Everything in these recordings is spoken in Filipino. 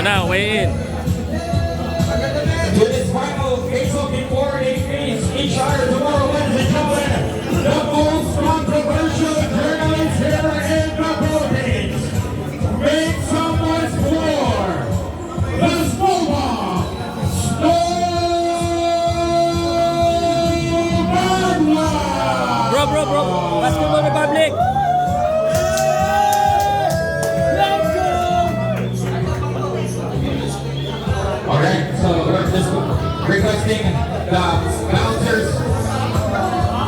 na, weigh in. To this final face-off before they face each other tomorrow, ladies and gentlemen, the most controversial tournament here in the Philippines. Make some noise for the Snowball Bro, Basketball Republic. Alright, so we're just requesting the bouncers.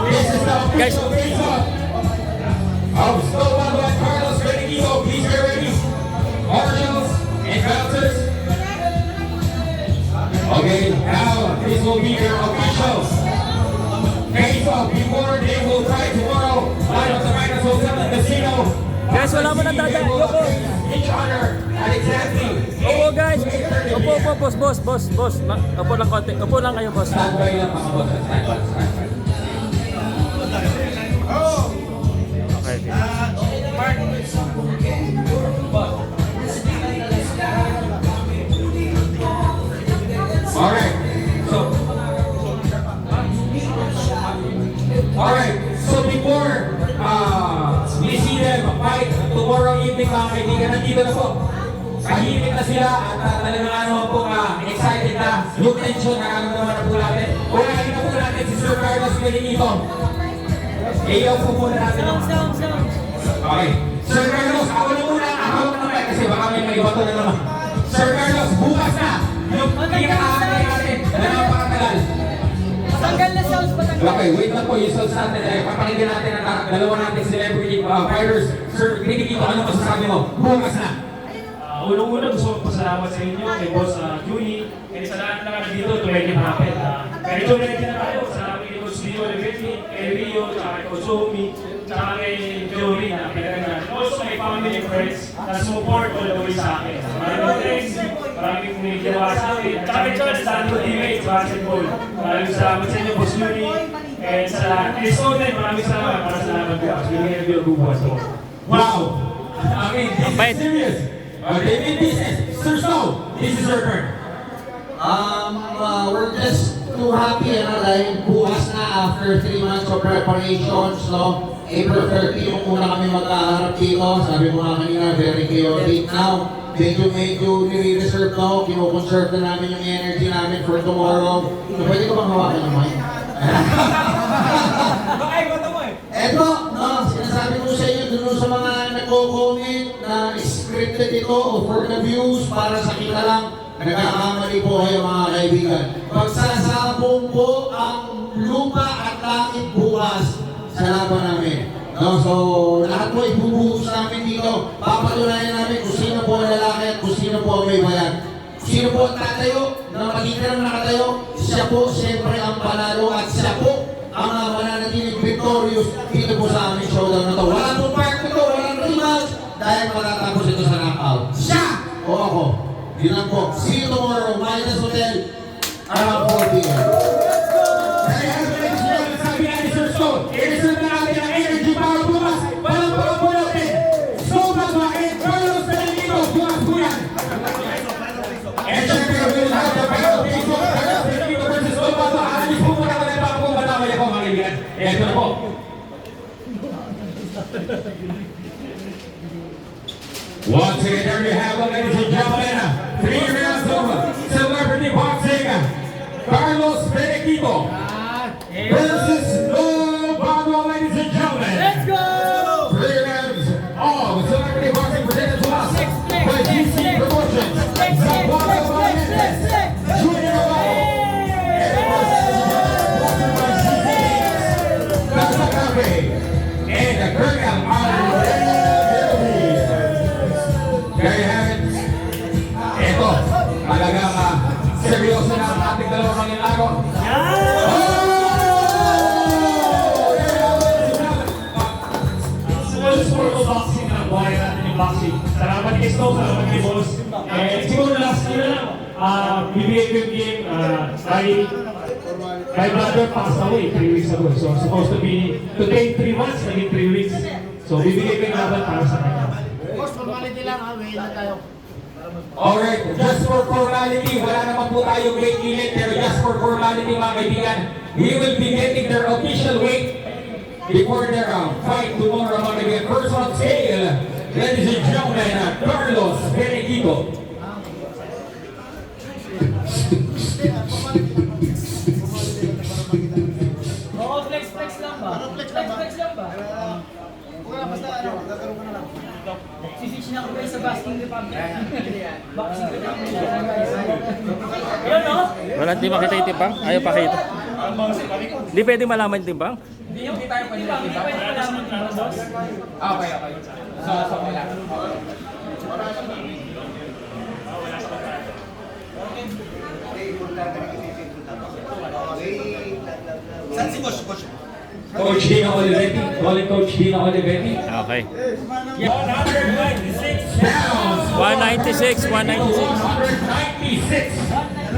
This is the Guys. official face-off of Snowball and Carlos Benedito. Please get ready. Marshals and bouncers. Okay, now this will be your official face-off before they will try tomorrow out of the Midas Hotel and Casino. Guys, wala mo nang dada. Yoko. Each other at exactly. Opo guys. Opo, boss. Opo lang konti. Opo lang kayo, boss. Standby lang mga boss. Standby. Okay. Alright, so before we see them fight tomorrow evening mga kaibigan, nandito na po. Tahimik na sila at talagang ano po excited na yung tension na naman na po natin. Kuhain na po natin si Sir Carlos Benedito. Iyaw po muna natin. Okay, Sir Carlos, ako na muna naman kasi baka may bato na naman. Sir Carlos, bukas na yung pinaka-aakay natin na napakatagal. Matanggal na sounds, matanggal. Okay, wait lang po yung sounds natin. Papakinggan natin ang dalawa natin celebrity fighters. Sir, Benedito, ano masasabi mo? Bukas na. Unang-una gusto ko pasalamat sa inyo, kay Boss Julie, and sa lahat na nandito to make it happen. Medyo ready na tayo sa amin ni Coach Leo Olivetti, kay Rio, tsaka kay Coach Omi, tsaka kay Joey na pinagandaan. Also my family and friends na support all the way sa akin. Maraming thanks, maraming ginawa sa akin. Tsaka kay Charles, dahil ko teammates, basketball. Maraming salamat sa inyo, Boss Julie, and sa lahat. And so then, maraming salamat para sa lahat bukas. Bibigyan ko yung bukas ko. Wow! I mean, this is serious. They mean business. Sir Snow, this is your turn. We're just too happy dahil bukas na after 3 months of preparations, no? April 30 yung una kami magkaharap dito. Sabi mo nga kanina, very chaotic. Now, medyo nire-reserve no? Kino-conserve na namin yung energy namin for tomorrow. So, pwede ko bang hawakan yung mic? Eto, no, sinasabi ko sa inyo dun sa mga nagko-comment na scripted ito o for the views para sa kita lang, nagkakamali po kayo mga kaibigan. Pagsasabong po ang lupa at langit bukas sa laban namin. No, so, lahat po ibubuhos namin dito. Papatunayan namin kung sino po ang lalaki at kung sino po ang may bayan. Kung sino po ang tatayo, na makikita naman nakatayo, siya po siyempre ang panalo at siya po ang mananatiling victorious dito po sa aming showdown na to. Wala pong part nito, walang rematch dahil matatapos ito sa knockout. Siya o ako. Yun lang po. See you tomorrow, Midas Hotel, around 4 p.m. Kaya sabi nga ni Sir Snow, i-reserve na natin ang energy para bukas. Walang po natin. Snow Magma and Carlos Benedito, bukas po yan. And syempre, we will have the final face-off. Carlos Benedito versus Snow Magma. Alis po muna kami baka po matamay ako mga kaibigan. Ito na po. Once again, there you have it, ladies and gentlemen. 3 rounds of celebrity boxing. Carlos Benedito versus Snow Magma, ladies and gentlemen. Let's go! 3 rounds of celebrity boxing presented to us by GC Promotions. Zaguada Valdez, Junior Abao, and the Colonel There you have it. Ito, talagang seryoso na ang ating dalawang manginlago. Sport of boxing na buhay natin yung boxing. Salamat kay Snow, salamat kay Boss. Siguro last year lang, bibigay ko yung game my brother passed away 3 weeks ago. So supposed to take 3 months, naging 3 weeks. So bibigay ko yung laban para sa kanya. Boss, formality lang ha, may na tayo. Alright, just for formality, wala naman po tayong weight limit, pero just for formality mga kaibigan, we will be getting their official weight before their fight tomorrow mga kaibigan. First on scale, ladies and gentlemen, Carlos Benedito. Oo, flex lang ba? Flex lang ba? Sisitch na ako kayo sa Basking Republic. Boxing Republic. Ayun, no? Wala, di makita yung timbang? Ayaw pakita. Di pwede malaman yung timbang? Hindi tayo pwede na Hindi pwede malaman yung boss. Okay. So wala. Coach Dino Olivetti, calling Coach Dino Olivetti. Okay. 196 pounds. 196, 196. 196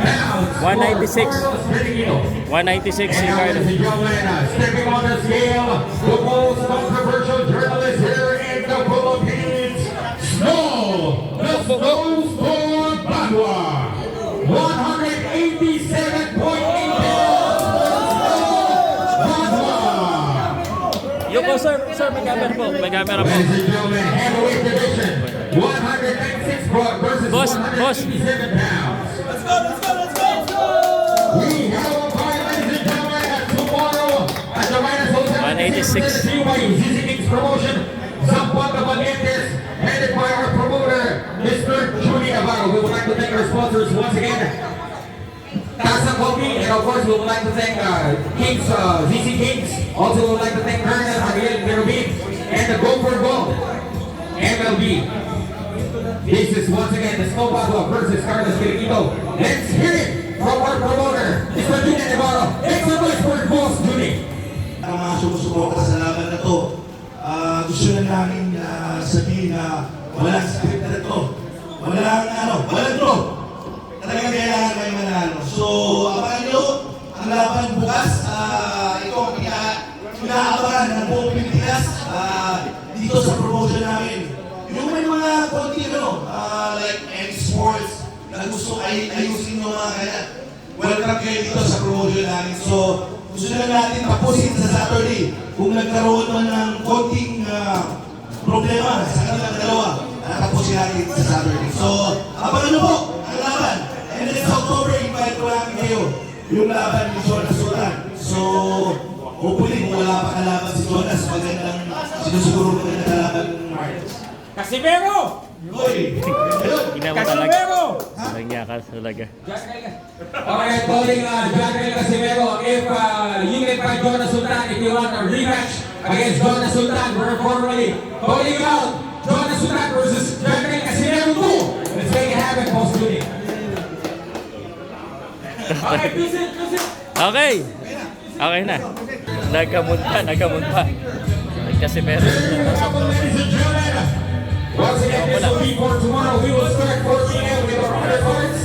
pounds. 196. Carlos Benedito. 196 si And Carlos. ladies and gentlemen, stepping on the scale, the most controversial journalist here in the Philippines, Snow, the Snowstorm Bagua. 187.8 pounds. Bagua. Yung po, sir, may camera po. May camera po. Ladies and gentlemen, heavyweight division, 196 versus Boss. 187 pounds. We have a fight, ladies and gentlemen, tomorrow at the Minas Hotel 186. ZZ Kings promotion, Zamboanga Valientes, headed by our promoter, Mr. Julie Navarro. We would like to thank our sponsors once again, Casa Coffee, and of course we would like to thank Kings, ZZ Kings. Also we would like to thank Colonel Ariel Merubin and the Go for Gold, MLB. This is once again the Snow Bagua versus Carlos Benedito. Let's hear it from our promoter, Mr. Julie Navarro. Make some noise for Boss Julie. Ang mga sumusuporta sa laban na to, gusto na namin sabihin na walang script na ito. Walang draw. Talagang kailangan kayo manalo. So, abangan nyo, ang laban bukas, ito ang pinaabangan ng buong Pilipinas dito sa promotion namin. Yung may mga konti, like any sports, na gusto ayusin yung mga kaya, welcome kayo dito sa promotion namin. So, gusto na natin tapusin sa Saturday. Kung nagkaroon man ng konting problema sa kanilang dalawa, tapusin natin dito sa Saturday. So, abangan nyo po ang laban. And then sa October, invite ko namin kayo yung laban ni Jonas Sultan. So, hopefully, kung wala pa kalaban si Jonas, magandang sinusiguro magandang kalaban ng March. Casimero! Hoy! Hello! Ina mo talaga. Walang yakas talaga. Alright, calling Jackal Casimero. If you can find Jonas Sultan, if you want a rematch against Jonas Sultan, we're formally calling out Jonas Sultan versus Jackal Casimero 2. Let's make it happen, Boss Julie. Okay, visit. Okay. Okay na. Nagkamunta. Kasi meron. Ladies and gentlemen, once again, this will be for tomorrow. We will start 4 p.m. with our undercards.